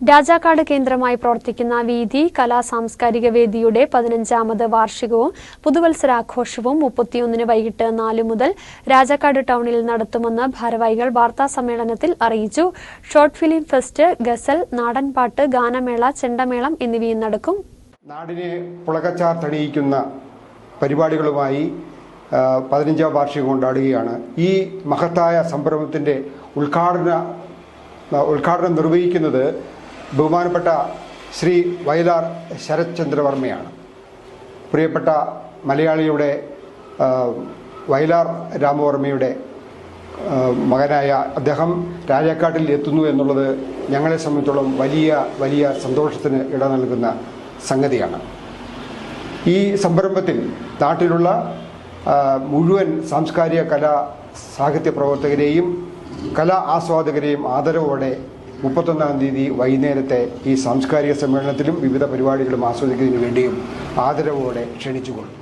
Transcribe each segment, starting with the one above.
രാജാക്കാട് കേന്ദ്രമായി പ്രവർത്തിക്കുന്ന വീഥി കലാ സാംസ്കാരിക വേദിയുടെ 15ാമത് വാർഷികവും പുതുവത്സരാഘോഷവും 31-ന് വൈകിട്ട് 4 മുതൽ രാജാക്കാട് ടൗണിൽ നടത്തുമെന്ന് ഭാരവാഹികൾ വാർത്താസമ്മേളനത്തിൽ അറിയിച്ചു. ഷോർട്ട് ഫിലിം ഫെസ്റ്റ്, ഗസൽ, നാടൻപാട്ട്, ഗാനമേള, ചെണ്ടമേളം എന്നിവയും നടക്കും. നാടിനെ പുളകച്ചാർത്തണിയിക്കുന്ന പരിപാടികളുമായി 15ാം വാർഷികം കൊണ്ടാടുകയാണ്. ഈ മഹത്തായ സംരംഭത്തിന്റെ ഉദ്ഘാടനം നിർവഹിക്കുന്നത് ബഹുമാനപ്പെട്ട ശ്രീ വയലാർ ശരത്ചന്ദ്രവർമ്മയാണ്. പ്രിയപ്പെട്ട മലയാളിയുടെ വയലാർ രാമവർമ്മയുടെ മകനായ അദ്ദേഹം രാജാക്കാട്ടിൽ എത്തുന്നു എന്നുള്ളത് ഞങ്ങളെ സംബന്ധിച്ചോളം വലിയ സന്തോഷത്തിന് ഇട നൽകുന്ന സംഗതിയാണ്. ഈ സംരംഭത്തിൽ നാട്ടിലുള്ള മുഴുവൻ സാംസ്കാരിക കലാ സാഹിത്യ പ്രവർത്തകരെയും കലാ ആസ്വാദകരെയും ആദരവോടെ 31-ാം തീയതി വൈകുന്നേരത്തെ ഈ സാംസ്കാരിക സമ്മേളനത്തിലും വിവിധ പരിപാടികളും ആസ്വദിക്കുന്നതിന് വേണ്ടിയും ആദരവോടെ ക്ഷണിച്ചുകൊള്ളും.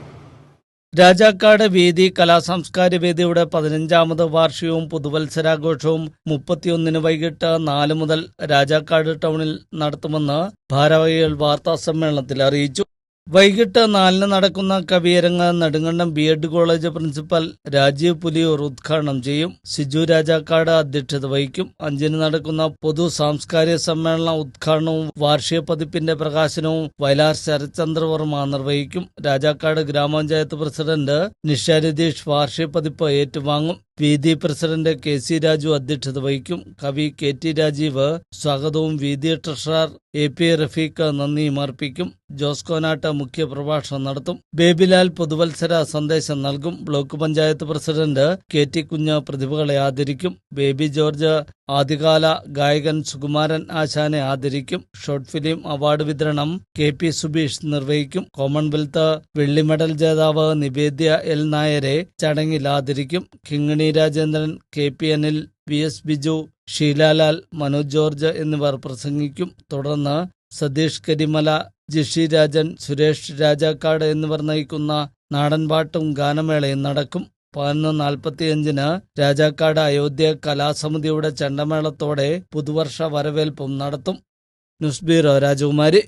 രാജാക്കാട് വേദി കലാസാംസ്കാരിക വേദിയുടെ 15ാമത് വാർഷികവും പുതുവത്സരാഘോഷവും 31-ന് വൈകിട്ട് 4 മുതൽ രാജാക്കാട് ടൗണിൽ നടത്തുമെന്ന് ഭാരവാഹികൾ വാർത്താസമ്മേളനത്തിൽ അറിയിച്ചു. വൈകിട്ട് 4-ന് നടക്കുന്ന കവിയരങ്ങ് നെടുങ്കണ്ടം ബി.എഡ് കോളേജ് പ്രിൻസിപ്പൽ രാജീവ് പുലിയൂർ ഉദ്ഘാടനം ചെയ്യും. സിജു രാജാക്കാട് അധ്യക്ഷത വഹിക്കും. 5-ന് നടക്കുന്ന പൊതു സാംസ്കാരിക സമ്മേളന ഉദ്ഘാടനവും വാർഷിക പതിപ്പിന്റെ പ്രകാശനവും വയലാർ ശരത്ചന്ദ്രവർമ്മ നിർവഹിക്കും. രാജാക്കാട് ഗ്രാമപഞ്ചായത്ത് പ്രസിഡന്റ് നിഷ രതീഷ് വാർഷിക പതിപ്പ് ഏറ്റുവാങ്ങും. വീഥി പ്രസിഡന്റ് കെ.സി. രാജു അധ്യക്ഷത വഹിക്കും. കവി കെ.ടി. രാജീവ് സ്വാഗതവും വീഥി ട്രഷറർ എ.പി. റഫീഖ് നന്ദിയും അർപ്പിക്കും. ജോസ് കോനാട്ട് മുഖ്യ പ്രഭാഷണം നടത്തും. ബേബിലാൽ പുതുവത്സര സന്ദേശം നൽകും. Block panchayat president K T. കുഞ്ഞ് പ്രതിഭകളെ ആദരിക്കും. ബേബി ജോർജ് ആദ്യകാല ഗായകൻ സുകുമാരൻ ആശാനെ ആദരിക്കും. ഷോർട്ട് ഫിലിം അവാർഡ് വിതരണം കെ.പി. സുബീഷ് നിർവഹിക്കും. കോമൺവെൽത്ത് വെള്ളി മെഡൽ ജേതാവ് നിവേദ്യ എൽ നായരെ ചടങ്ങിൽ ആദരിക്കും. Kingini Rajendran, K P. Anil, V S. Biju, Sheelalal, Manoj George എന്നിവർ പ്രസംഗിക്കും. തുടർന്ന് സതീഷ് കരിമല, ജിഷി രാജൻ, സുരേഷ് രാജാക്കാട് എന്നിവർ നയിക്കുന്ന നാടൻപാട്ടും ഗാനമേളയും നടക്കും. 11:45-ന് രാജാക്കാട് അയോധ്യ കലാസമിതിയുടെ ചെണ്ടമേളത്തോടെ പുതുവർഷ വരവേൽപ്പും നടത്തും. ന്യൂസ് ബ്യൂറോ, രാജകുമാരി.